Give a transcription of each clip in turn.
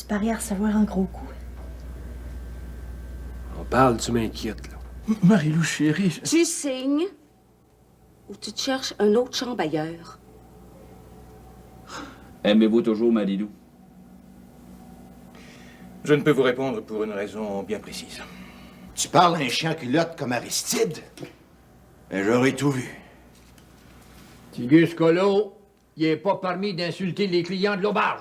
paries à recevoir un gros coup. On parle, tu m'inquiètes, là. Marie-Lou, chérie... Tu signes ou tu te cherches un autre chambre ailleurs? Aimez-vous toujours Marie-Lou? Je ne peux vous répondre pour une raison bien précise. Tu parles à un chien culotte comme Aristide? Ben, j'aurais tout vu. Tigus Colo, il est pas permis d'insulter les clients de l'auberge.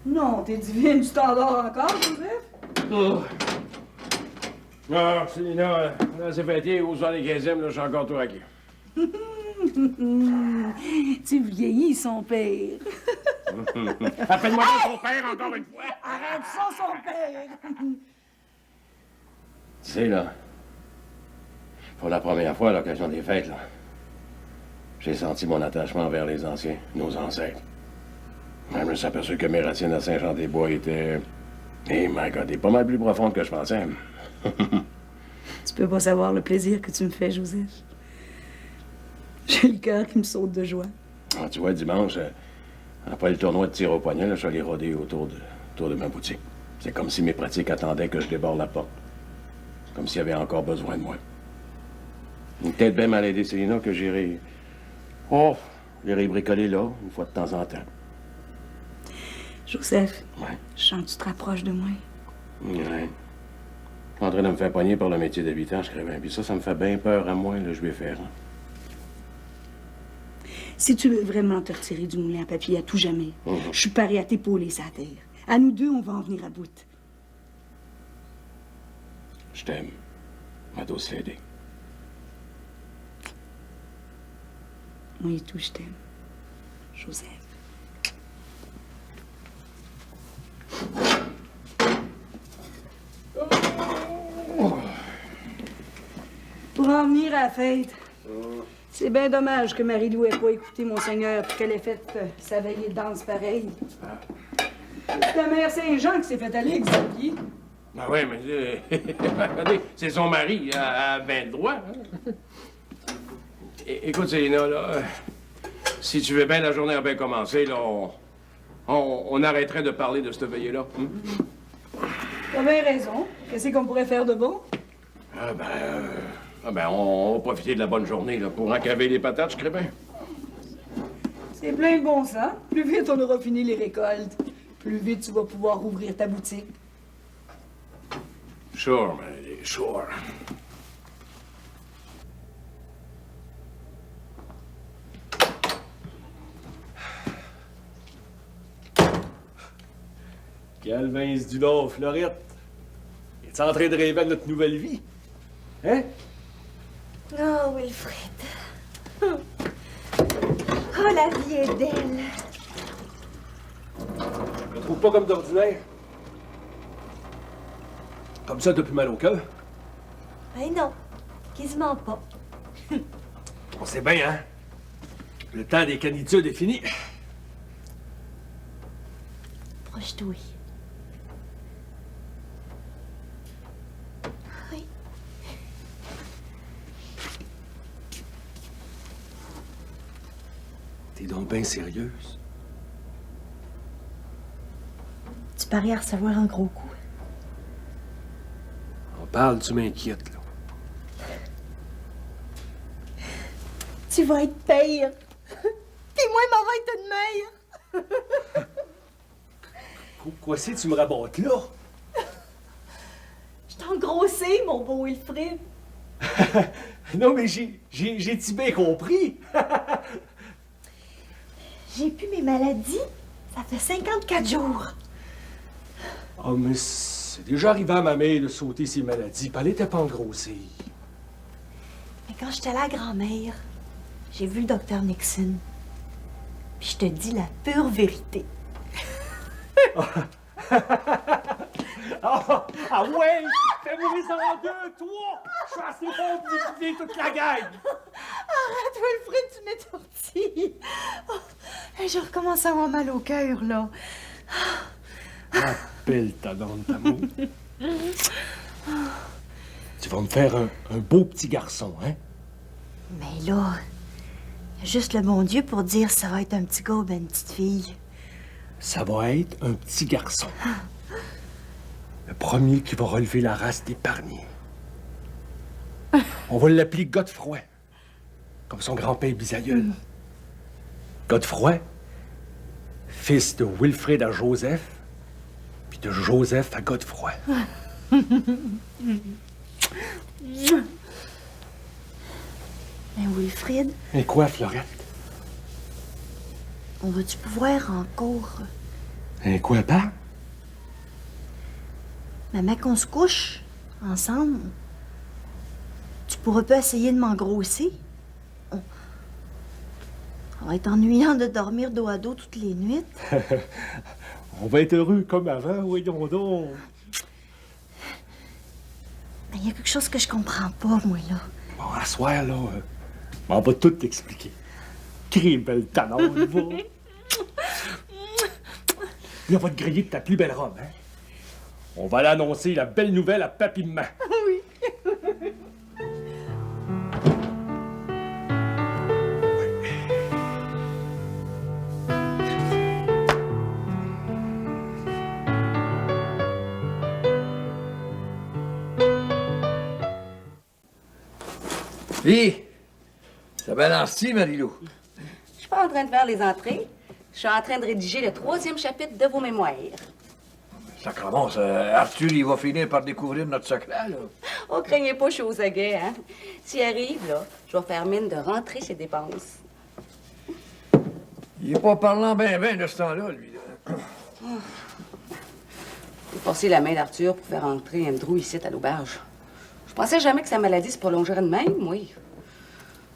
Non, t'es divine, tu t'endors encore, Joseph? Oh. Ah, Célina, là, c'est fêté, aux 75e, là, je suis encore tout raqué. Tu vieillis, son père. Appelle-moi donc ton père encore une fois! Arrête ça, son père! Tu sais, là, pour la première fois à l'occasion des fêtes, là, j'ai senti mon attachement envers les anciens, nos ancêtres. Je me suis aperçu que mes racines à Saint-Jean-des-Bois étaient... Eh, my God, pas mal plus profondes que je pensais. Tu peux pas savoir le plaisir que tu me fais, Joseph. J'ai le cœur qui me saute de joie. Ah, tu vois, dimanche, après le tournoi de tir au poignet, là, je suis allé rôder autour de ma boutique. C'est comme si mes pratiques attendaient que je déborde la porte. Comme s'il y avait encore besoin de moi. Peut-être bien mal aidé Célina que j'irai... Oh, j'irai bricoler là, une fois de temps en temps. Joseph, Ouais. je sens que tu te rapproches de moi. Ouais. Je suis en train de me faire pogner par le métier d'habitant, je crée. Puis ça me fait bien peur à moi, là, je vais faire. Hein. Si tu veux vraiment te retirer du moulin à papier à tout jamais, je suis parée à t'épauler sa terre. À nous deux, on va en venir à bout. Je t'aime, ma douce Lady. Moi et tout, je t'aime. Joseph. Pour en venir à la fête, c'est bien dommage que Marie-Lou ait pas écouté Monseigneur puis qu'elle ait fait sa veillée de danse pareille. C'est ta mère Saint-Jean qui s'est fait aller, Xavier. Ah oui, mais regardez, c'est son mari, elle a bien le droit. Hein? Écoute, Célina, là, si tu veux bien, la journée a bien commencé, là, on arrêterait de parler de cette veillée-là. T'as bien raison. Qu'est-ce qu'on pourrait faire de bon? On va profiter de la bonne journée, là, pour encaver les patates, je crée bien. C'est plein de bon sens. Plus vite on aura fini les récoltes, plus vite tu vas pouvoir ouvrir ta boutique. Sure, man, sure. Calvin du Nord, Florette. Es-tu en train de rêver de notre nouvelle vie? Hein? Oh, Wilfred. Oh, la vie est belle. Je te trouve pas comme d'ordinaire. Comme ça, t'as plus mal au cœur? Ben non, quasiment pas. On sait bien, hein? Le temps des canitudes est fini. Proche-toi. Oui. T'es donc bien sérieuse. Tu paries à recevoir un gros coup. On parle, tu m'inquiètes, là. Tu vas être pire. Puis moi, m'en va être une mère. Pourquoi c'est que tu me rabotes là? Je t'ai engrossé, mon beau Wilfrid. Non, mais j'ai-tu bien compris? J'ai pu mes maladies. Ça fait 54 jours. Oh, mais c'est déjà arrivé à ma mère de sauter ses maladies, puis elle était pas engrossée. Mais quand j'étais là, grand-mère, j'ai vu le docteur Nixon. Puis je te dis la pure vérité. Ah ouais! Fais-moi ça en deux, toi! Je suis assez bon pour écouter toute la gang! Arrête, Wilfrid, tu m'étourdis. Oh, je recommence à avoir mal au cœur, là. Appelle ta grande d'amour. Tu vas me faire un beau petit garçon, hein? Mais là, y a juste le bon Dieu pour dire si ça va être un petit gars ou ben une petite fille. Ça va être un petit garçon. Le premier qui va relever la race des Parniers. On va l'appeler Godefroy, comme son grand-père bisaïeul. Godefroy, fils de Wilfrid à Joseph, puis de Joseph à Godefroy. Mais Wilfrid, Et quoi, Florette? on va-tu pouvoir encore... Et quoi, pas? Maman, qu'on se couche ensemble, tu pourras pas essayer de m'engrosser? Ça va être ennuyant de dormir dos à dos toutes les nuits. On va être heureux comme avant, voyons donc. Mais il y a quelque chose que je comprends pas, moi, là. Bon, à soir, là, on va tout t'expliquer. Crée belle tannante, va. Là, on va te griller de ta plus belle robe, hein? On va aller annoncer la belle nouvelle à papy maman. Oui. Hé! Ça balance-tu, Marilou? Je suis pas en train de faire les entrées. Je suis en train de rédiger le 3e chapitre de vos mémoires. Ça commence. Arthur, il va finir par découvrir notre secret, là. Oh, craignez pas, je suis aux aguets, hein. S'il arrive, là, je vais faire mine de rentrer ses dépenses. Il est pas parlant ben de ce temps-là, lui, là. J'ai forcé la main d'Arthur pour faire entrer Andrew ici à l'auberge. Je pensais jamais que sa maladie se prolongerait de même, oui.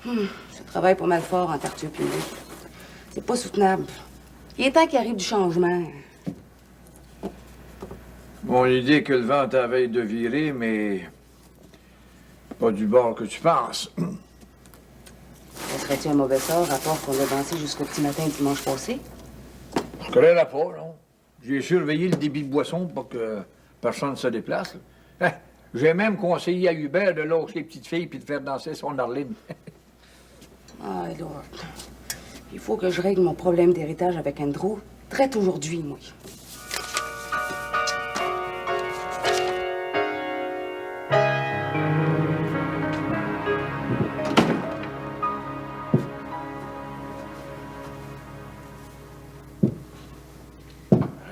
Ce travail pas mal fort entre Arthur et lui. C'est pas soutenable. Il est temps qu'il arrive du changement. Bon, l'idée que le vent t'avait de virer, mais pas du bord que tu penses. Ça serait-tu un mauvais sort, à part qu'on a dansé jusqu'au petit matin dimanche passé? Je connais la pas, non? J'ai surveillé le débit de boisson pour que personne ne se déplace. Hein, j'ai même conseillé à Hubert de lâcher les petites filles puis de faire danser son Arline. Ah, Lord. Il faut que je règle mon problème d'héritage avec Andrew. Traite aujourd'hui, moi.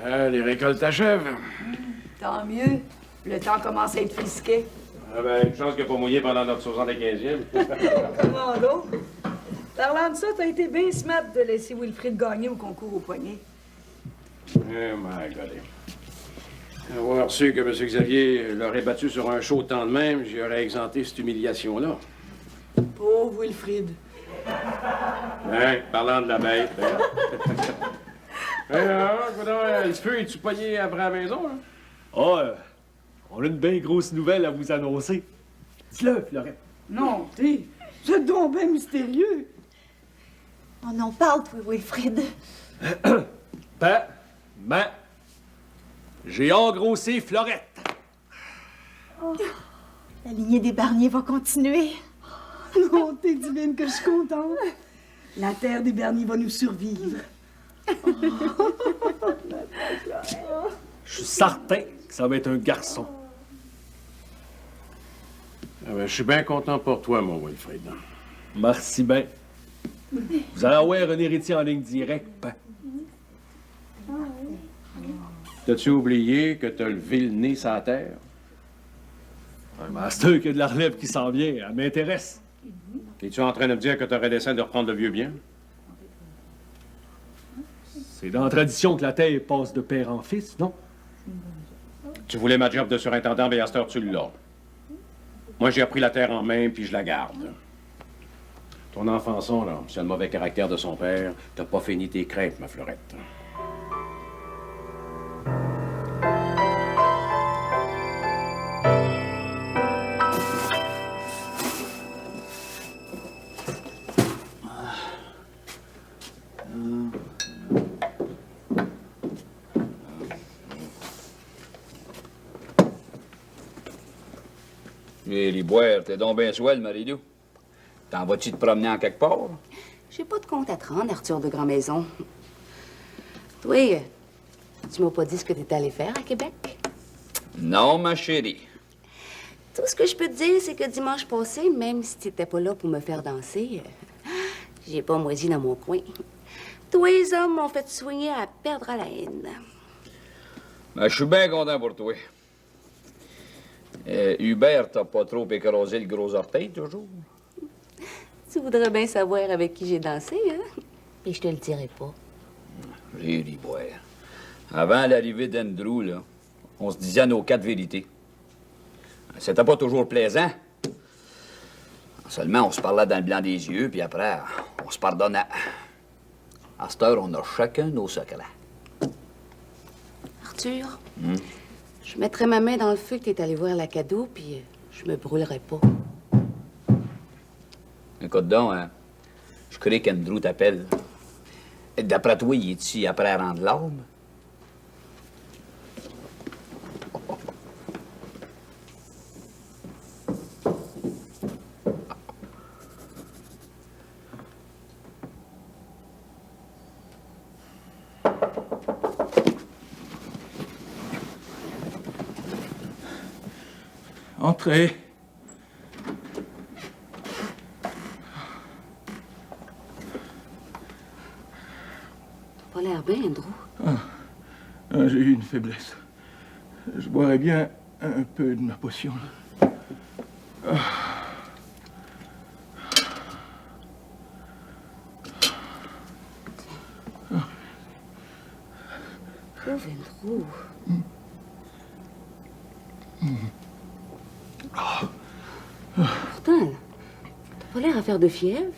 Ah, les récoltes achèvent. Tant mieux. Le temps commence à être frisqué. Ah ben, une chance qu'il n'a pas mouillé pendant notre 75e. Comment donc? Parlant de ça, t'as été bien smart de laisser Wilfrid gagner au concours au poignet. Oh my God. Avoir su que M. Xavier l'aurait battu sur un show tant de même, j'y aurais exempté cette humiliation-là. Pauvre Wilfrid. Hein, parlant de la bête. Le feu, es-tu pogné après la maison, hein? Ah, on a une bien grosse nouvelle à vous annoncer. Dis-le, Florette. Non, t'es... C'est donc bien mystérieux. On en parle, toi, Wilfrid. J'ai engrossé Florette. La lignée des Barniers va continuer. Non, t'es divine que je suis contente. La terre des Berniers va nous survivre. Je suis certain que ça va être un garçon. Ah ben, je suis bien content pour toi, mon Wilfrid. Merci bien. Vous allez avoir un héritier en ligne directe, ben. T'as-tu oublié que t'as levé le nez sur la terre? Master, qu'il y a de la relève qui s'en vient, elle m'intéresse. Es-tu en train de me dire que t'aurais dessein de reprendre le vieux bien? C'est dans la tradition que la terre passe de père en fils, non? Tu voulais ma job de surintendant, mais à cette heure, tu l'as. Moi, j'ai appris la terre en main, puis je la garde. Ton enfançon, là, c'est le mauvais caractère de son père. T'as pas fini tes crêpes, ma Fleurette. Les boire, t'es donc bien swell, Marie-Lou. T'en vas-tu te promener en quelque part? J'ai pas de compte à te rendre, Arthur de Grand-Maison. Toi, tu m'as pas dit ce que t'étais allé faire à Québec? Non, ma chérie. Tout ce que je peux te dire, c'est que dimanche passé, même si t'étais pas là pour me faire danser, j'ai pas moisi dans mon coin. Tous les hommes m'ont fait soigner à perdre à la haine. Ben, je suis bien content pour toi. Hubert, t'as pas trop écrasé le gros orteil, toujours? Tu voudrais bien savoir avec qui j'ai dansé, hein? Et je te le dirai pas. J'ai ri boire. Avant l'arrivée d'Andrew, là, on se disait nos quatre vérités. C'était pas toujours plaisant. Seulement, on se parlait dans le blanc des yeux, puis après, on se pardonnait. À cette heure, on a chacun nos secrets. Arthur, je mettrai ma main dans le feu que t'es allé voir la cadeau, puis je me brûlerai pas. Écoute donc, hein, je crois qu'Andrew t'appelle. D'après toi, il est ici après à rendre l'âme? Entrez. T'as pas l'air bien, Andrew. J'ai eu une faiblesse. Je boirais bien un peu de ma potion. Pauvre Andrew. Pourtant, t'as pas l'air à faire de fièvre.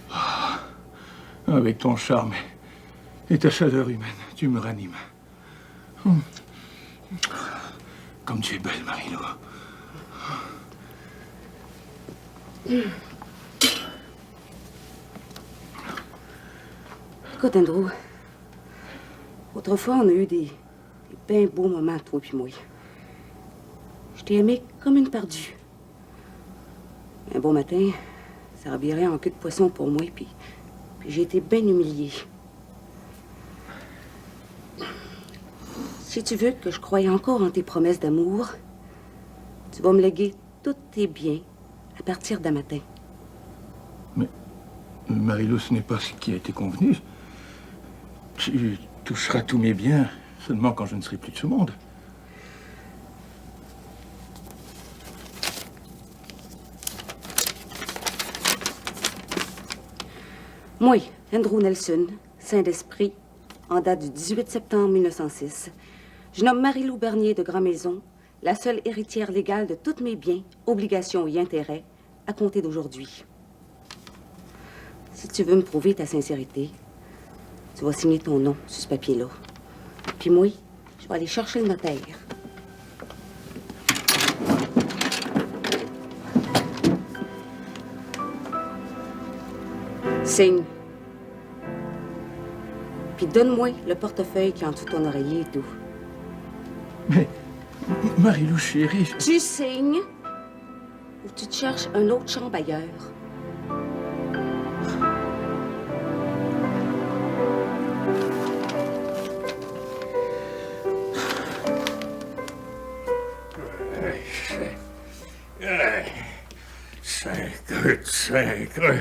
Avec ton charme et ta chaleur humaine, tu me ranimes. Comme tu es belle, Marie-Lou. Écoute, Andrew, autrefois, on a eu des bien beaux moments, toi puis moi. Je t'ai aimé comme une perdue. Un bon matin, ça a viré en queue de poisson pour moi, puis j'ai été bien humiliée. Si tu veux que je croie encore en tes promesses d'amour, tu vas me léguer tous tes biens à partir d'un matin. Mais, Marie-Lou, ce n'est pas ce qui a été convenu. Tu toucheras tous mes biens seulement quand je ne serai plus de ce monde. Moi, Andrew Nelson, saint d'esprit, en date du 18 septembre 1906, je nomme Marie-Lou Bernier de Grand-Maison la seule héritière légale de tous mes biens, obligations et intérêts à compter d'aujourd'hui. Si tu veux me prouver ta sincérité, tu vas signer ton nom sur ce papier-là. Puis moi, je vais aller chercher le notaire. Signe. Puis donne-moi le portefeuille qui est en dessous de ton oreiller et tout. Mais, Marie-Lou, chérie... Tu signes ou tu te cherches un autre chambre ailleurs. Sacre.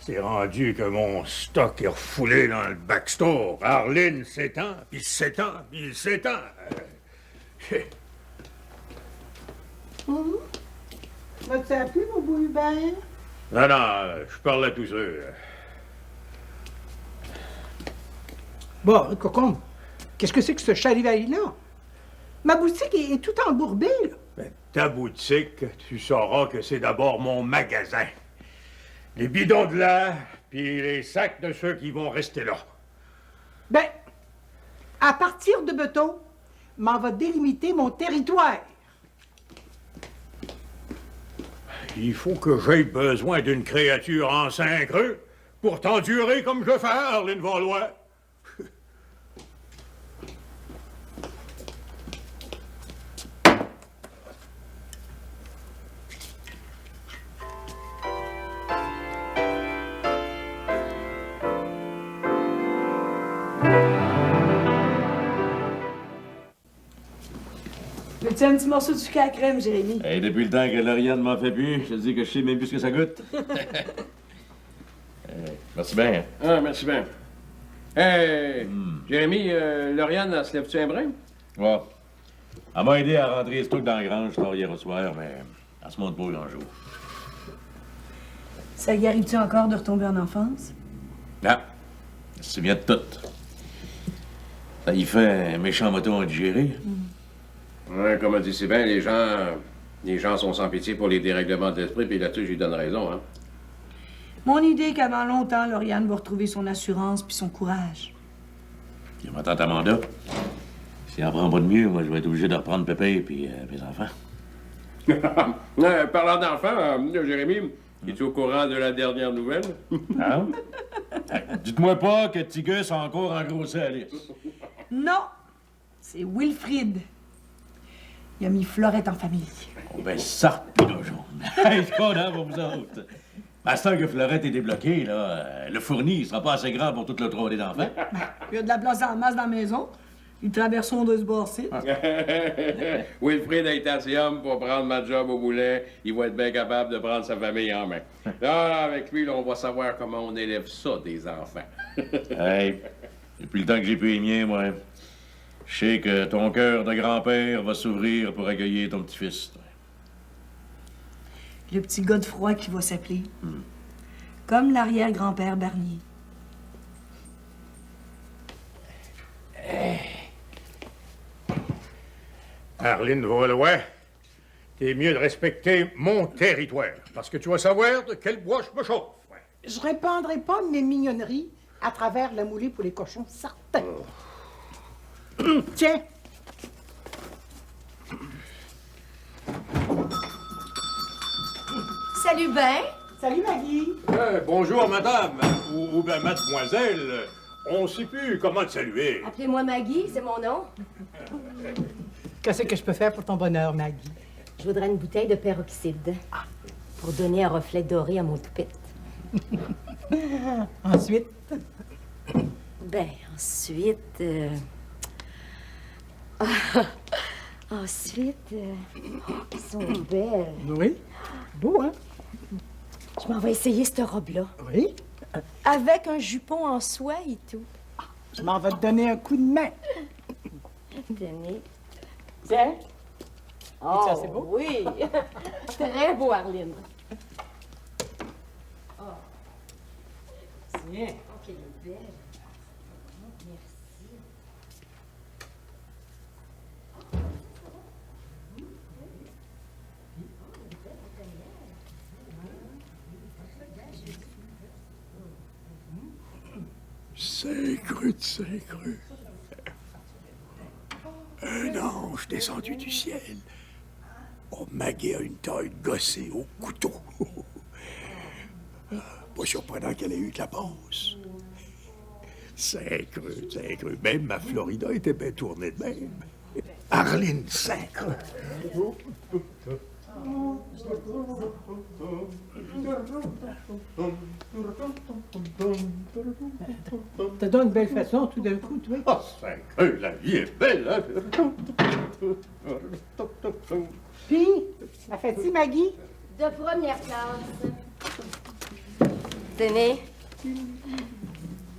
C'est rendu que mon stock est refoulé dans le backstore. Arline s'étend, puis s'étend, puis s'étend. Vas-tu appeler mon beau Hubert? Non, je parle à tous eux. Bon, Cocon, qu'est-ce que c'est que ce charivari-là? Ma boutique est tout embourbée, là. Ben, ta boutique, tu sauras que c'est d'abord mon magasin. Les bidons de là, puis les sacs de ceux qui vont rester là. Ben, à partir de Beton, m'en va délimiter mon territoire. Il faut que j'aie besoin d'une créature en 5 rues pour t'endurer comme je fais, Arline Valois. Veux-tu un petit morceau de sucre à la crème, Jérémy? Hey, depuis le temps que Lauriane m'en fait plus, je te dis que je sais même plus ce que ça goûte. Merci bien. Ah, merci bien. Hey, Jérémy, Lauriane, elle se lève-tu un brin? Ouais. Elle m'a aidé à rentrer ce truc dans la grange tard hier au soir, mais elle se montre pas au grand jour. Ça y arrive-tu encore de retomber en enfance? Non. Elle se souvient de tout. Ça y fait un méchant moton à digérer. Ouais, comme elle dit si bien, les gens sont sans pitié pour les dérèglements d'esprit, puis là-dessus, je lui donne raison, hein. Mon idée est qu'avant longtemps, Lauriane va retrouver son assurance puis son courage. Puis ma tante Amanda, si elle prend pas de mieux, moi, je vais être obligé de reprendre Pépé et puis mes enfants. Parlant d'enfants, Jérémy, es-tu au courant de la dernière nouvelle? Ah? Dites-moi pas que Tigus a encore engrossé Alice. Non! C'est Wilfrid. Il a mis Florette en famille. Oh, ben, sortez de jaune. Hey, je suis content pour vous autres. À ce temps que Florette est débloquée, là, le fourni, il sera pas assez grand pour tout le trône d'enfants. Il y a de la place en masse dans la maison. Ils traverseront de ce bord-ci. Wilfrid a été assez homme pour prendre ma job au moulin. Il va être bien capable de prendre sa famille en main. Là, avec lui, là, on va savoir comment on élève ça, des enfants. Hey, depuis le temps que j'ai pu les miens, moi, je sais que ton cœur de grand-père va s'ouvrir pour accueillir ton petit-fils. Le petit gars de froid qui va s'appeler. Comme l'arrière-grand-père Barnier. Arline Valois, t'es mieux de respecter mon territoire, parce que tu vas savoir de quel bois je me chauffe. Je répandrai pas mes mignonneries à travers la moulée pour les cochons, certains. Tiens. Salut Ben. Salut Maggie. Bonjour, madame, ou bien mademoiselle. On sait plus comment te saluer. Appelez-moi Maggie, c'est mon nom. Qu'est-ce que je peux faire pour ton bonheur, Maggie? Je voudrais une bouteille de peroxyde pour donner un reflet doré à mon toupette. Ensuite? Ben, ensuite... Ensuite... Ils sont belles. Oui. Beau, hein? Je m'en vais essayer cette robe-là. Oui. Avec un jupon en soie et tout. Je m'en vais te donner un coup de main. Tenez. Tiens. Oh, ça, c'est beau? Oui. Très beau, Arline. Oh. Tiens. Oh, qu'elle est belle. Merci. Saint-Creux de Saint-Creux. Un ange descendu du ciel. Oh, Maggie a une taille gossée au couteau. Pas surprenant qu'elle ait eu de la passe. Saint-Creux, Saint-Creux. Même ma Florida était bien tournée de même. Arline Saint-Creux. T'as donc une belle façon tout d'un coup, toi. Ah, Saint-Creux, la vie est belle, hein? Puis, la fête-ci, Maggie? De première classe. Tenez.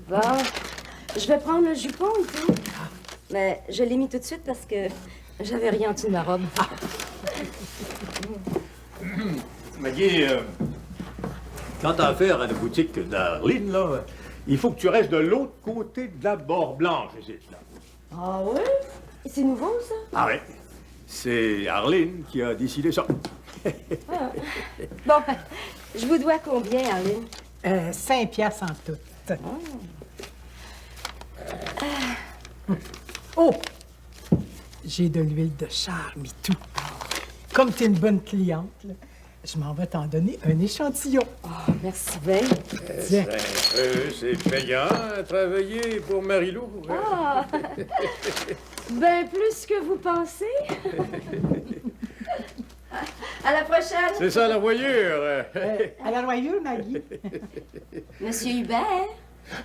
Bon, je vais prendre le jupon et tout. Mais je l'ai mis tout de suite parce que j'avais rien en dessous de ma robe. Maggie, quand t'as affaire à la boutique d'Arline, là, il faut que tu restes de l'autre côté de la barre blanche, ici, là. Ah oui? C'est nouveau, ça? Ah ouais. C'est Arline qui a décidé ça. Ah. Bon, je vous dois combien, Arline? 5 piastres en tout. Oh! J'ai de l'huile de charme et tout. Comme tu es une bonne cliente, là, je m'en vais t'en donner un échantillon. Oh, merci bien. Tiens. C'est payant, travailler pour Marilou. Ah! Ben plus que vous pensez. À la prochaine. C'est ça la voyure. À la joyeuse, Maggie. Monsieur Hubert.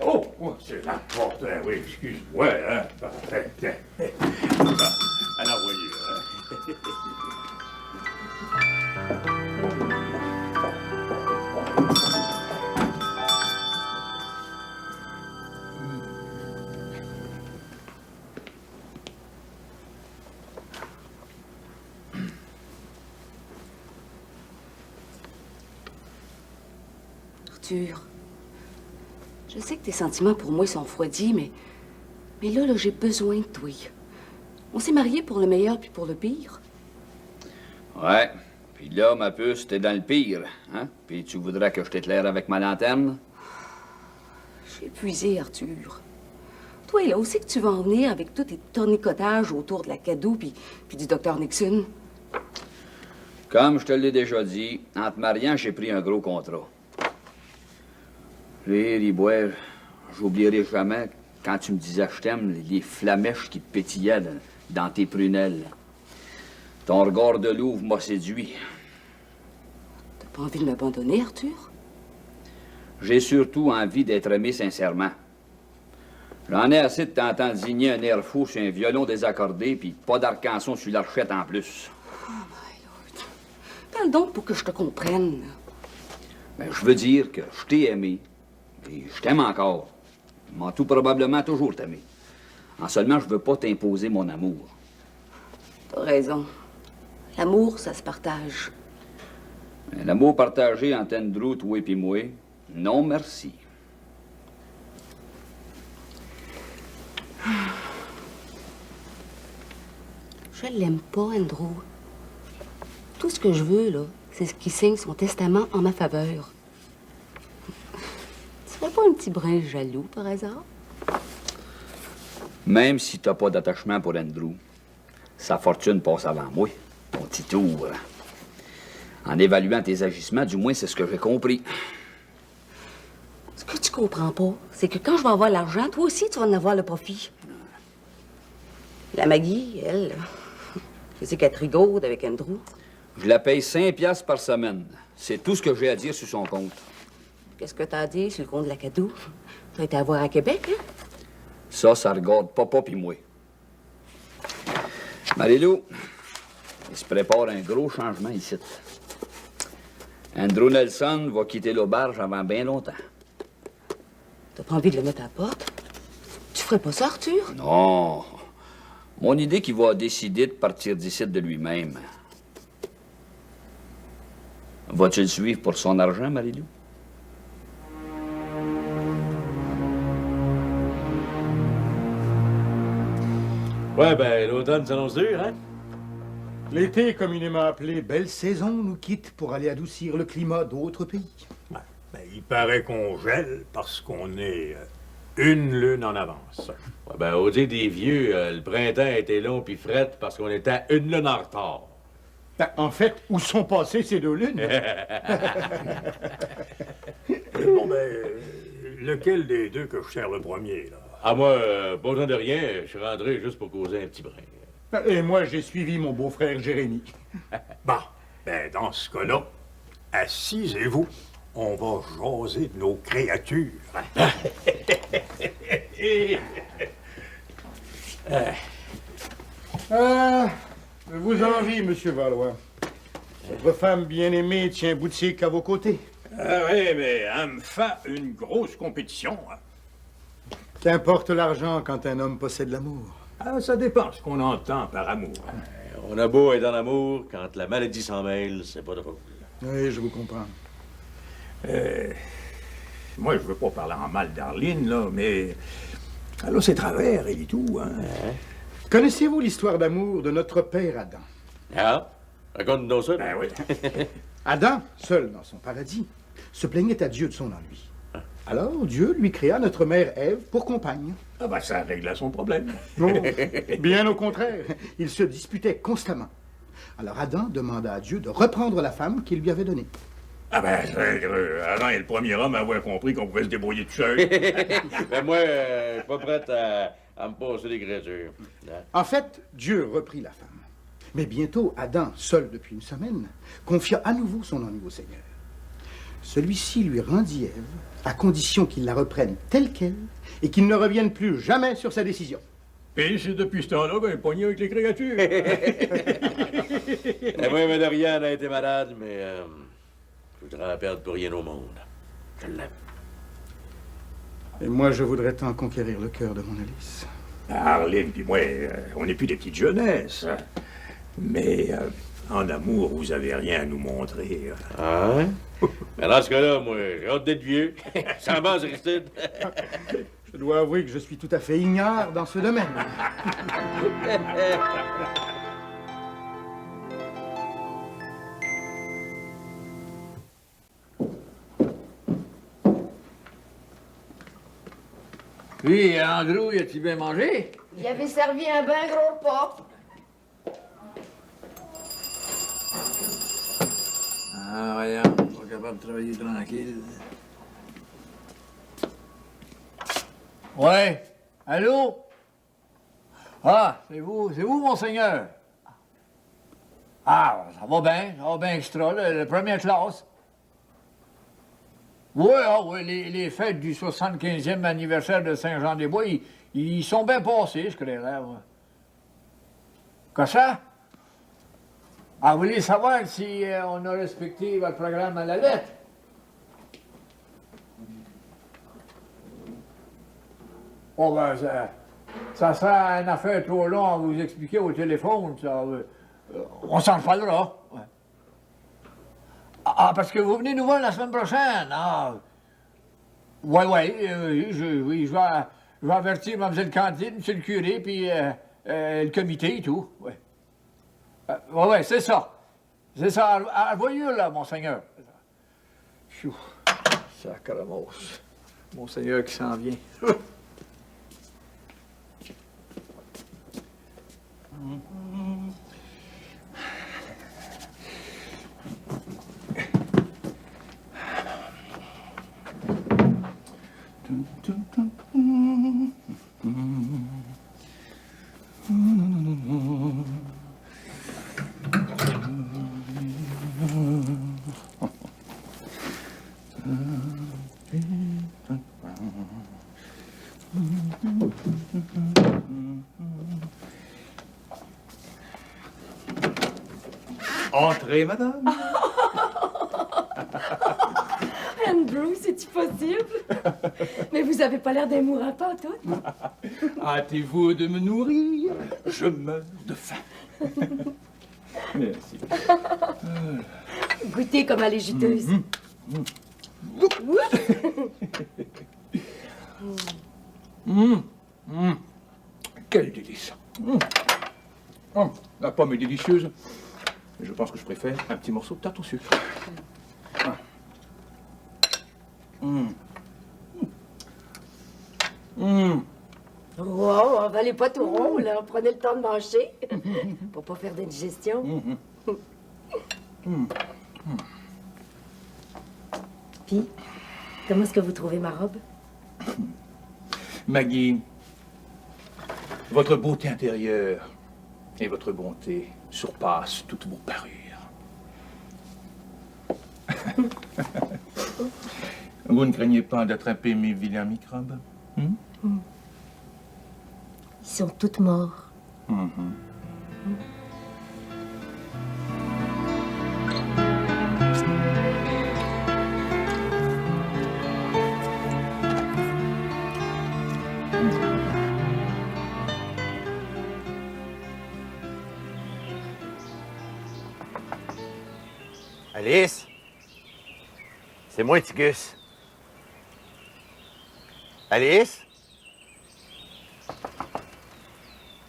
Oh, c'est la porte. Oui, excuse-moi. Hein. Parfait. À la voyure. Arthur, je sais que tes sentiments pour moi sont refroidis, mais là, j'ai besoin de toi. On s'est mariés pour le meilleur puis pour le pire. Ouais. Puis là, ma puce, t'es dans le pire, hein? Puis tu voudrais que je t'éclaire avec ma lanterne? J'ai épuisé, Arthur. Toi, là, où c'est que tu vas en venir avec tous tes tournicotages autour de la Cadou puis du docteur Nixon? Comme je te l'ai déjà dit, en te mariant, j'ai pris un gros contrat. Rire et boire, j'oublierai jamais quand tu me disais je t'aime, les flamèches qui pétillaient dans tes prunelles. Ton regard de louve m'a séduit. T'as pas envie de m'abandonner, Arthur? J'ai surtout envie d'être aimé sincèrement. J'en ai assez de t'entendre zigner un air fou sur un violon désaccordé, puis pas d'arc-en-son sur l'archette en plus. Oh, my Lord. Parle donc pour que je te comprenne. Ben, je veux dire que je t'ai aimé, et je t'aime encore. Je m'en tout probablement toujours t'aimer. En seulement, je veux pas t'imposer mon amour. T'as raison. L'amour, ça se partage. Mais l'amour partagé entre Andrew, toi et moi, non merci. Je l'aime pas, Andrew. Tout ce que je veux, là, c'est qu'il signe son testament en ma faveur. Tu serais pas un petit brin jaloux, par hasard? Même si t'as pas d'attachement pour Andrew, sa fortune passe avant moi, ton petit tour. En évaluant tes agissements, du moins, c'est ce que j'ai compris. Ce que tu comprends pas, c'est que quand je vais avoir l'argent, toi aussi, tu vas en avoir le profit. La Maggie, elle, je sais qu'elle trigaude avec Andrew. Je la paye 5 piastres par semaine. C'est tout ce que j'ai à dire sur son compte. Qu'est-ce que t'as à dire sur le compte de la Cadou? T'as été à voir à Québec, hein? Ça regarde papa pis moi. Marilou, il se prépare un gros changement ici. Andrew Nelson va quitter l'auberge avant bien longtemps. T'as pas envie de le mettre à la porte? Tu ferais pas ça, Arthur? Non. Mon idée qu'il va décider de partir d'ici de lui-même. Vas-tu le suivre pour son argent, Marilou? Ouais, ben, l'automne s'annonce dur, hein? L'été, communément appelé belle saison, nous quitte pour aller adoucir le climat d'autres pays. Ouais, ben, il paraît qu'on gèle parce qu'on est une lune en avance. Ouais, ben, au dire des vieux, le printemps était long puis fret parce qu'on était à une lune en retard. Ben, en fait, où sont passées ces 2 lunes? Bon, ben, lequel des deux que je sers le premier, là? Ah, moi, pas besoin de rien, je suis rentré juste pour causer un petit brin. Et moi, j'ai suivi mon beau-frère Jérémy. Bon, ben, dans ce cas-là, assisez-vous. On va jaser de nos créatures. Vous envie, Monsieur Valois. Votre femme bien-aimée tient boutique à vos côtés. Oui, mais elle me fait une grosse compétition. Hein. Qu'importe l'argent quand un homme possède l'amour. Ah, ça dépend ce qu'on entend par amour. On a beau être en amour, quand la maladie s'en mêle, c'est pas drôle. Oui, je vous comprends. Moi, je veux pas parler en mal d'Arline, là, mais... Elle a ses travers et tout, hein. Connaissez-vous l'histoire d'amour de notre père Adam? Ah, raconte-nous ça. Ben oui. Adam, seul dans son paradis, se plaignait à Dieu de son ennui. Alors Dieu lui créa notre mère Ève pour compagne. Ah ben, ça régla son problème. Non, bien au contraire, ils se disputaient constamment. Alors Adam demanda à Dieu de reprendre la femme qu'il lui avait donnée. Ah ben, Adam est le premier homme à avoir compris qu'on pouvait se débrouiller tout seul. Ben moi, je suis pas prête à me passer des créatures. En fait, Dieu reprit la femme. Mais bientôt, Adam, seul depuis une semaine, confia à nouveau son ennui au Seigneur. Celui-ci lui rendit Ève, à condition qu'il la reprenne telle qu'elle et qu'il ne revienne plus jamais sur sa décision. Et c'est depuis ce temps-là qu'on est pogné avec les créatures. Et moi, Doriane a été malade, mais je voudrais la perdre pour rien au monde. Je l'aime. Et moi, je voudrais tant conquérir le cœur de mon Alice. Arline puis moi, on n'est plus des petites jeunesses. Mais en amour, vous avez rien à nous montrer. Ah ouais? Mais dans ce cas-là, moi, j'ai hâte d'être vieux. Ça avance, Aristide. Je dois avouer que je suis tout à fait ignare dans ce domaine. Puis, Andrew, y a-t-il bien mangé? Il avait servi un ben gros repas. Ah, voyons, pas capable de travailler tranquille. Ouais, allô? Ah, c'est vous, monseigneur? Ah, ça va bien extra, la première classe. Oui, les fêtes du 75e anniversaire de Saint-Jean-des-Bois, ils sont bien passés, je crois, là. Ouais. Quoi ça? Ah, vous voulez savoir si on a respecté votre programme à la lettre? Oh, ben, ça sera une affaire trop longue à vous expliquer au téléphone, ça. On s'en reparlera. Ouais. Ah, parce que vous venez nous voir la semaine prochaine. Ah. Oui, je vais avertir Mme Cantine, M. le curé, puis le comité et tout. Ouais. Ouais, c'est ça. C'est ça. Voyez là, monseigneur. Chou. Sacramos. Monseigneur qui s'en vient. Entrez, madame. Andrew, c'est-tu possible? Mais vous avez pas l'air d'un mourant pas tout. Hâtez-vous de me nourrir. Je meurs de faim. Merci. Goûtez comme elle est juteuse. Quel délice. Oh, la pomme est délicieuse. Mais je pense que je préfère un petit morceau de tarte au sucre. Wow, avalez pas tout rond, là. Prenez le temps de manger. Pour pas faire d'indigestion. Puis, comment est-ce que vous trouvez ma robe? Maggie, votre beauté intérieure et votre bonté surpassent toutes vos parures. Vous ne craignez pas d'attraper mes vilains microbes? Ils sont tous morts. Alice? C'est moi, Tigus. Alice?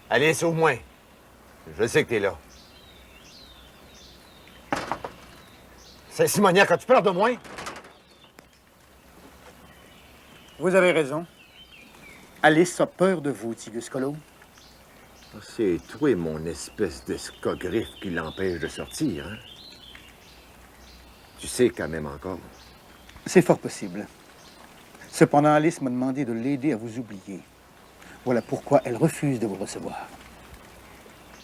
Alice, ouvre-moi. Je sais que t'es là. Saint-Simoniac, as-tu peur de moi? Vous avez raison. Alice a peur de vous, Tigus Colo. C'est toi, mon espèce d'escogriffe qui l'empêche de sortir, hein? Tu sais qu'elle m'aime encore. C'est fort possible. Cependant, Alice m'a demandé de l'aider à vous oublier. Voilà pourquoi elle refuse de vous recevoir.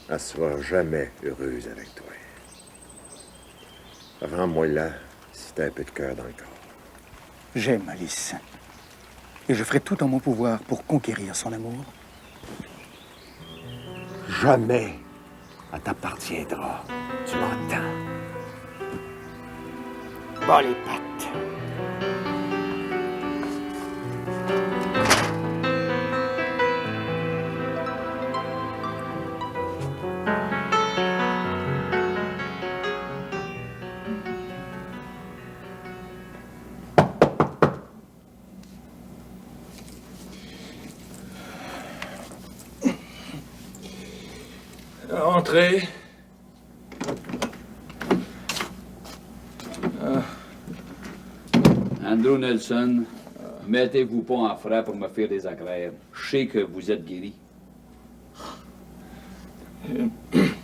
Elle sera jamais heureuse avec toi. Rends-moi là si t'as un peu de cœur dans le corps. J'aime Alice. Et je ferai tout en mon pouvoir pour conquérir son amour. Jamais elle t'appartiendra. Tu m'entends? Bas les pattes. Entrez. Andrew Nelson, mettez-vous pas en frais pour me faire des agraires. Je sais que vous êtes guéri.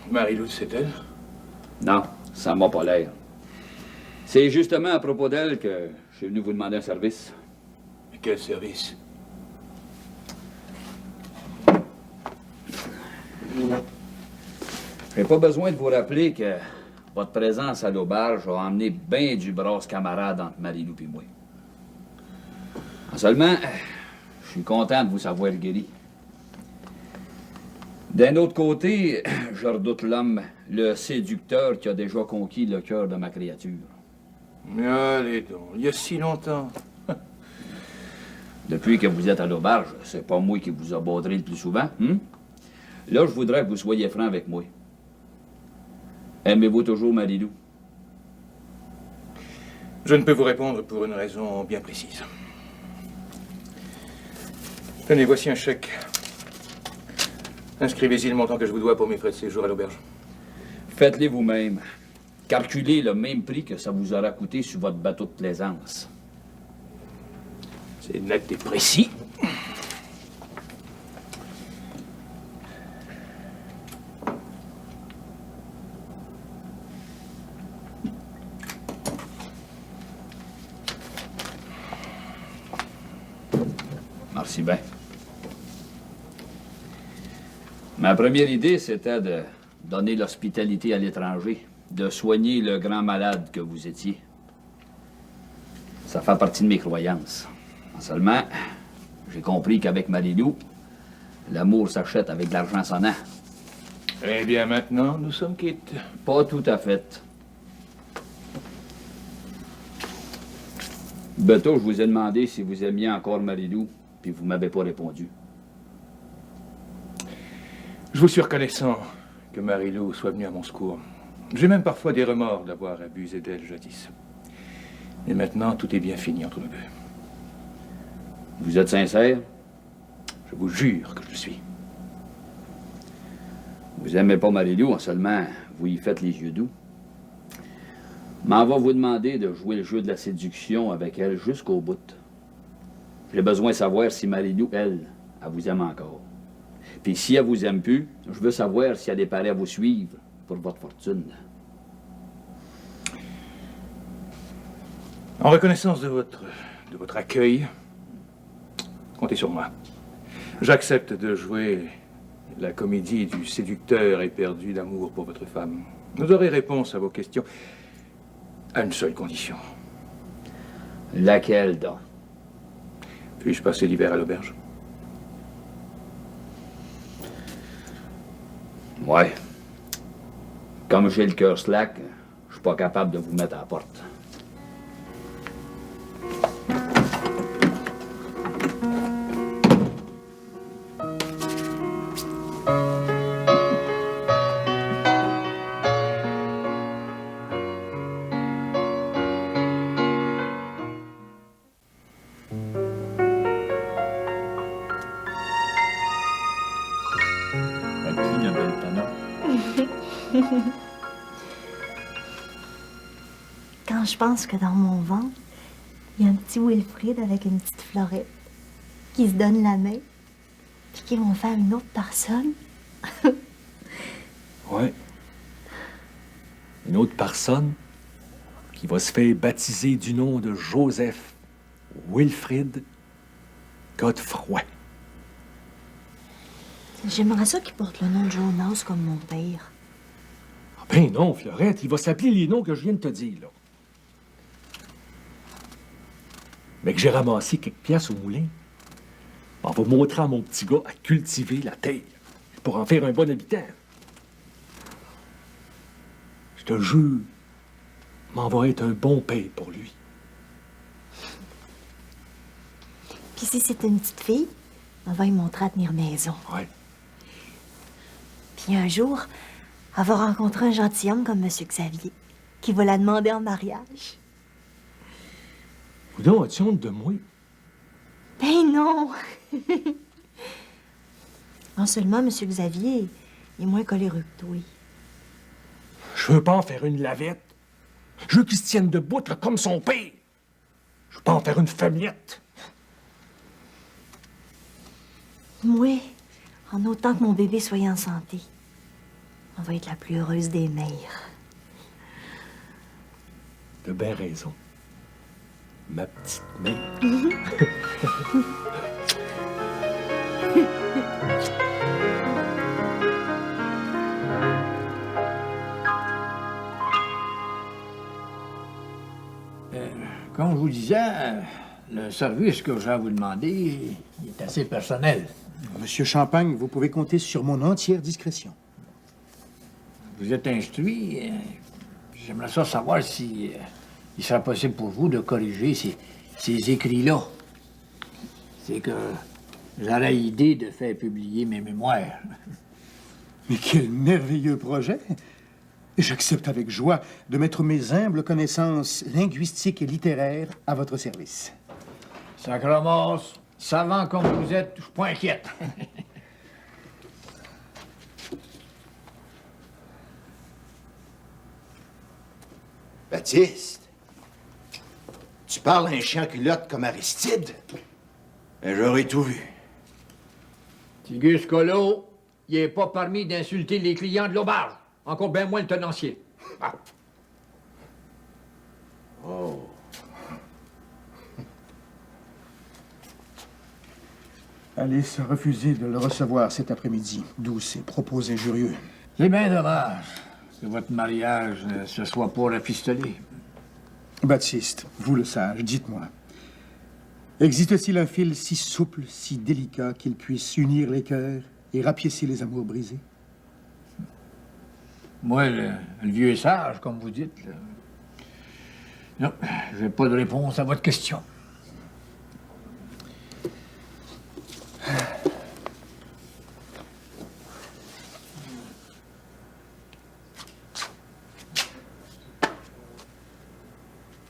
Marie-Lou, c'est elle? Non, ça m'a pas l'air. C'est justement à propos d'elle que je suis venu vous demander un service. Quel service? J'ai pas besoin de vous rappeler que votre présence à l'auberge a emmené bien du brosse camarade entre Marie-Lou et moi. Seulement, je suis content de vous savoir guéri. D'un autre côté, je redoute l'homme, le séducteur qui a déjà conquis le cœur de ma créature. Mais allez donc, il y a si longtemps. Depuis que vous êtes à l'auberge, c'est pas moi qui vous a baudré le plus souvent, hein? Là, je voudrais que vous soyez franc avec moi. Aimez-vous toujours Marie-Lou? Je ne peux vous répondre pour une raison bien précise. Tenez, voici un chèque. Inscrivez-y le montant que je vous dois pour mes frais de séjour à l'auberge. Faites-les vous-même. Calculez le même prix que ça vous aura coûté sur votre bateau de plaisance. C'est net et précis. Merci bien. Ma première idée, c'était de donner l'hospitalité à l'étranger, de soigner le grand malade que vous étiez. Ça fait partie de mes croyances. Seulement, j'ai compris qu'avec Marie-Lou, l'amour s'achète avec de l'argent sonnant. Eh bien, maintenant, nous sommes quittes. Pas tout à fait. Beto, je vous ai demandé si vous aimiez encore Marie-Lou, puis vous m'avez pas répondu. Je vous suis reconnaissant que Marie-Lou soit venue à mon secours. J'ai même parfois des remords d'avoir abusé d'elle jadis. Mais maintenant, tout est bien fini entre nous deux. Vous êtes sincère? Je vous jure que je le suis. Vous aimez pas Marie-Lou, seulement vous y faites les yeux doux. M'en va vous demander de jouer le jeu de la séduction avec elle jusqu'au bout. J'ai besoin de savoir si Marie-Lou, elle vous aime encore. Puis si elle vous aime plus, je veux savoir si elle est prête à vous suivre pour votre fortune. En reconnaissance de votre accueil, comptez sur moi. J'accepte de jouer la comédie du séducteur éperdu d'amour pour votre femme. Vous aurez réponse à vos questions à une seule condition. Laquelle, donc? Puis-je passer l'hiver à l'auberge? Ouais. Comme j'ai le cœur slack, je suis pas capable de vous mettre à la porte. quand je pense que dans mon ventre, il y a un petit Wilfrid avec une petite Florette qui se donne la main, puis qui vont faire une autre personne. Ouais. Une autre personne qui va se faire baptiser du nom de Joseph Wilfrid Godefroy. J'aimerais ça qu'il porte le nom de Jonas comme mon père. Ah ben non, Fleurette, il va s'appeler les noms que je viens de te dire, là. Mais que j'ai ramassé quelques pièces au moulin. On va montrer à mon petit gars à cultiver la terre pour en faire un bon habitant. Je te jure, m'en va être un bon père pour lui. Puis si c'est une petite fille, on va lui montrer à tenir maison. Ouais. Puis un jour, elle va rencontrer un gentilhomme comme M. Xavier, qui va la demander en mariage. Coudonc, as-tu honte de moi? Ben non! Non seulement M. Xavier est moins coléreux que toi. Je veux pas en faire une lavette. Je veux qu'il se tienne debout là, comme son père. Je veux pas en faire une femmette. Moi, en autant que mon bébé soit en santé, on va être la plus heureuse des mères. T'as bien raison. Ma petite mère. Comme je vous disais, le service que j'ai à vous demander est assez personnel. Monsieur Champagne, vous pouvez compter sur mon entière discrétion. Vous êtes instruit. J'aimerais ça savoir si il serait possible pour vous de corriger ces écrits-là. C'est que j'aurais idée de faire publier mes mémoires. Mais quel merveilleux projet! J'accepte avec joie de mettre mes humbles connaissances linguistiques et littéraires à votre service. Sacramos, savant comme vous êtes, je suis pas inquiète. Baptiste, tu parles à un chien culotte comme Aristide? Ben, j'aurais tout vu. Tigus Colo, il est pas permis d'insulter les clients de l'auberge. Encore bien moins le tenancier. Ah. Oh. Alice a refusé de le recevoir cet après-midi, d'où ses propos injurieux. C'est bien dommage que votre mariage ne se soit pas rafistolé. Baptiste, vous le sage, dites-moi. Existe-t-il un fil si souple, si délicat qu'il puisse unir les cœurs et rapiécer les amours brisés? Moi, le vieux sage, comme vous dites, là. Non, j'ai pas de réponse à votre question.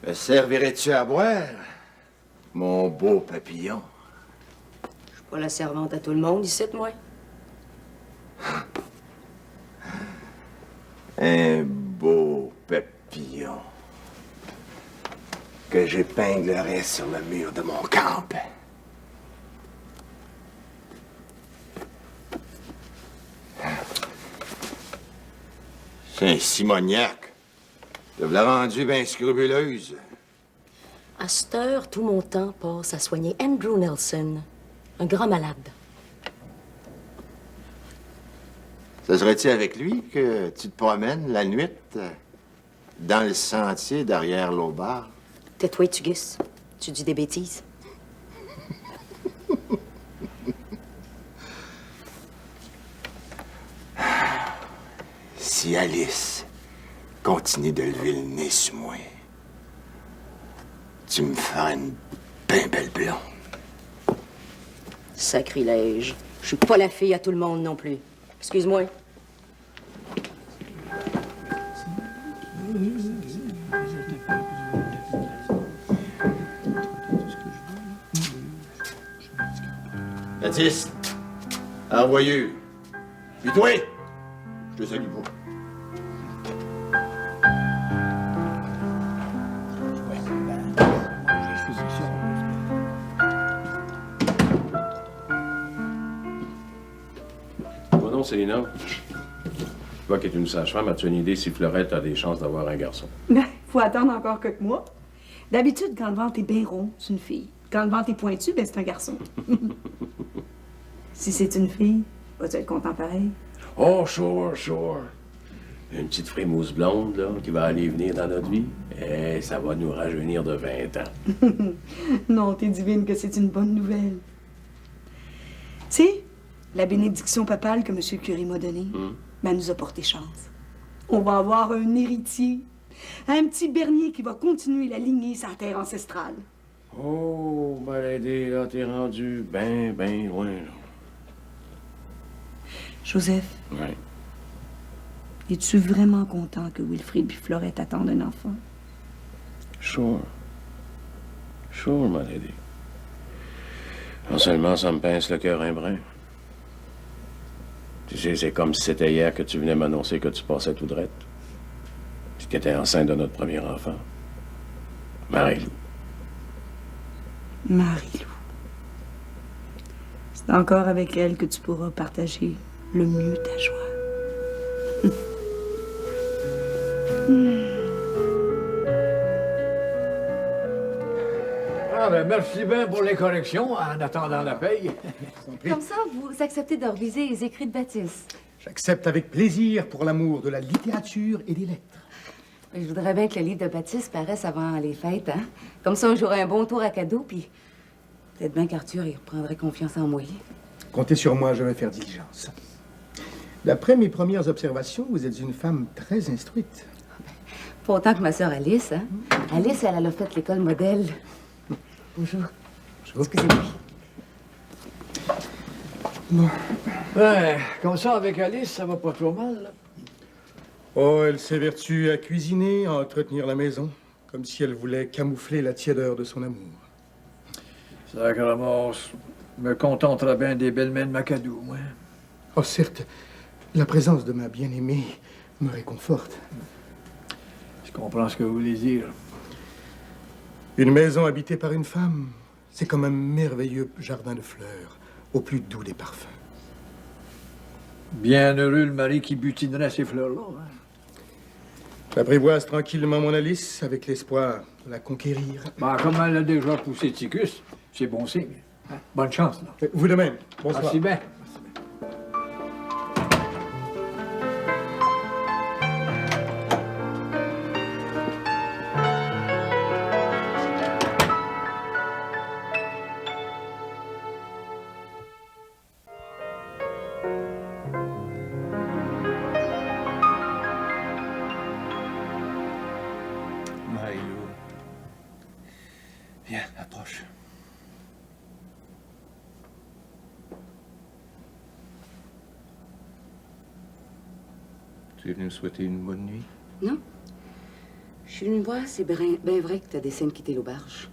Me servirais-tu à boire, mon beau papillon? Je suis pas la servante à tout le monde ici, moi. Un beau papillon que j'épinglerai sur le mur de mon camp. C'est un simoniaque. Te l'as rendu bien scrupuleuse. À cette heure, tout mon temps passe à soigner Andrew Nelson, un grand malade. Ce serait-il avec lui que tu te promènes la nuit dans le sentier derrière l'auberge? Tais-toi, Tugus. Tu dis des bêtises. Si Alice continue de lever le nez sur moi, tu me feras une bien belle blonde. Sacrilège. Je suis pas la fille à tout le monde non plus. Excuse-moi. Baptiste, envoyeux. Puis toi, je te salue pas. Célina? Toi qui es une sage-femme, as-tu une idée si Fleurette a des chances d'avoir un garçon? Ben, faut attendre encore quelques mois. D'habitude, quand le ventre est bien rond, c'est une fille. Quand le ventre est pointu, ben, c'est un garçon. Si c'est une fille, vas-tu être content pareil? Oh, sure, sure. Une petite frimousse blonde, là, qui va aller et venir dans notre vie. Et ça va nous rajeunir de 20 ans. Non, t'es divine que c'est une bonne nouvelle. Tu sais, la bénédiction papale que M. le curé m'a donnée, ben, elle nous a porté chance. On va avoir un héritier. Un petit bernier qui va continuer la lignée sa terre ancestrale. Oh, Maladie, là, t'es rendu ben loin, là. Joseph, Ouais. es-tu vraiment content que Wilfrid et Fleurette attendent un enfant? Sure. Sure, Maladie. Non seulement ça me pince le cœur un brin. Tu sais, c'est comme si c'était hier que tu venais m'annoncer que tu passais tout droit. Puis que t'étais enceinte de notre premier enfant. Marie-Lou. Marie-Lou. C'est encore avec elle que tu pourras partager le mieux ta joie. Ah, ben merci bien pour les corrections en attendant la paye. Comme ça, vous acceptez de reviser les écrits de Baptiste. J'accepte avec plaisir pour l'amour de la littérature et des lettres. Je voudrais bien que le livre de Baptiste paraisse avant les fêtes, hein? Comme ça, j'aurai un bon tour à cadeau, puis peut-être bien qu'Arthur, il reprendrait confiance en moi. Comptez sur moi, je vais faire diligence. D'après mes premières observations, vous êtes une femme très instruite. Pas autant que ma sœur Alice, hein? Alice, elle a fait l'école modèle. Bonjour. Bonjour. Excusez-moi. Bon. Ouais, comme ça, avec Alice, ça va pas trop mal, là. Oh, elle s'évertue à cuisiner, à entretenir la maison, comme si elle voulait camoufler la tiédeur de son amour. Sacrement, je me contenterai bien des belles mains de Macadou, moi. Oh, certes, la présence de ma bien-aimée me réconforte. Je comprends ce que vous voulez dire. Une maison habitée par une femme, c'est comme un merveilleux jardin de fleurs, au plus doux des parfums. Bien heureux le mari qui butinerait ces fleurs-là. Hein? J'apprivoise tranquillement mon Alice avec l'espoir de la conquérir. Ben, comme elle a déjà poussé Ticus, c'est bon signe. Hein? Bonne chance, là. Vous de même. Bonsoir. Merci bien. Marie-Lou. Viens, approche. Tu es venu me souhaiter une bonne nuit? Non? Je suis venue voir, c'est bien vrai que t'as des scènes quitter l'auberge.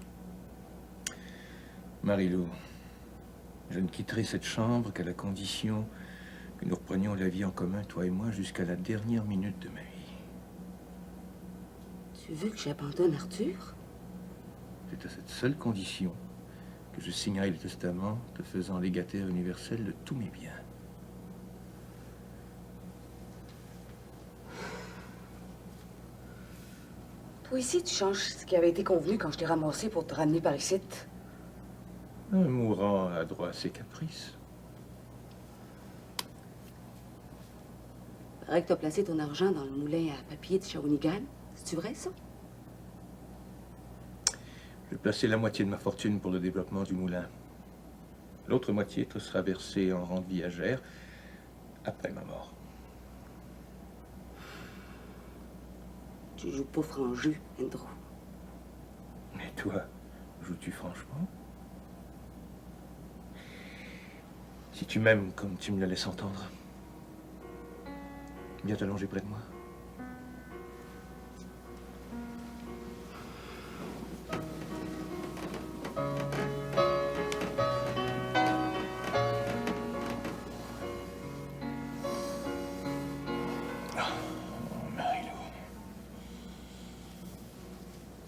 Marie-Lou, je ne quitterai cette chambre qu'à la condition que nous reprenions la vie en commun, toi et moi, jusqu'à la dernière minute de ma vie. Tu veux que j'abandonne Arthur? C'est à cette seule condition que je signerai le testament te faisant légataire universel de tous mes biens. Toi ici, tu changes ce qui avait été convenu quand je t'ai ramassé pour te ramener par ici. Un mourant a droit à ses caprices. Paraît que t'as placé ton argent dans le moulin à papier de Shawinigan. C'est-tu vrai, ça? Je vais placer la moitié de ma fortune pour le développement du moulin. L'autre moitié te sera versée en rente viagère après ma mort. Tu joues pas franc jeu, Andrew. Mais toi, joues-tu franchement? Si tu m'aimes comme tu me le laisses entendre, viens t'allonger près de moi.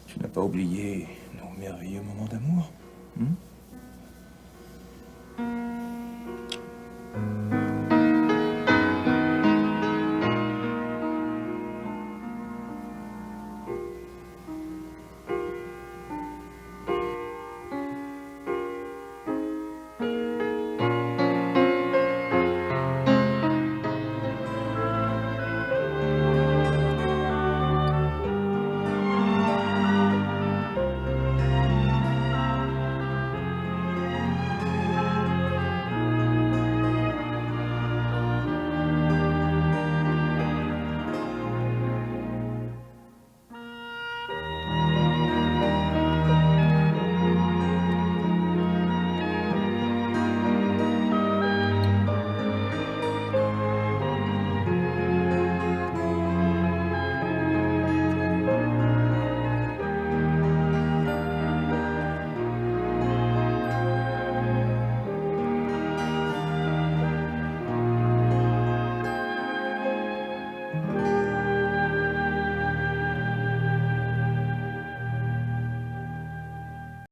Tu n'as pas oublié nos merveilleux moments d'amour, hein?